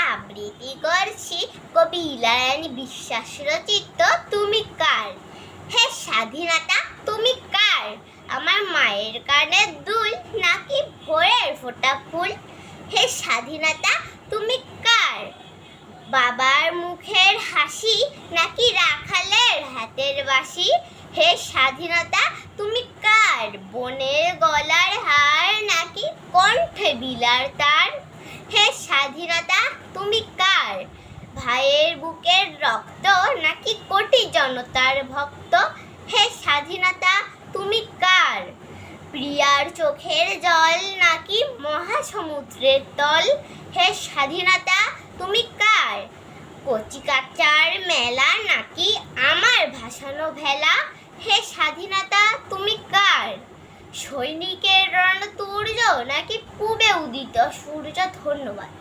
আবৃত্তি করছি কবি ইলারানী বিশ্বাস রচিত তুমি কার। হে স্বাধীনতা তুমি কার, আমার মায়ের কানের দুল নাকি ভোরের ফোঁটা ফুল। হে স্বাধীনতা তুমি কার, বাবার মুখের হাসি নাকি রাখালের হাতের বাঁশি। হে স্বাধীনতা তুমি কার, বনের গলার হার নাকি কণ্ঠে বিলার তার। হে স্বাধীনতা তুমি কার, ভাইয়ের বুকের রক্ত নাকি কোটি জনতার ভক্ত। হে স্বাধীনতা তুমি কার, প্রিয়ার চোখের জল নাকি মহাসমুদ্রের তল। হে স্বাধীনতা তুমি কার, কচি কাচার মেলা নাকি আমার ভাসানো ভেলা। হে স্বাধীনতা তুমি কার, সৈনিকের রণতুর্য নাকি পূবে উদিত সূর্য। ধন্যবাদ।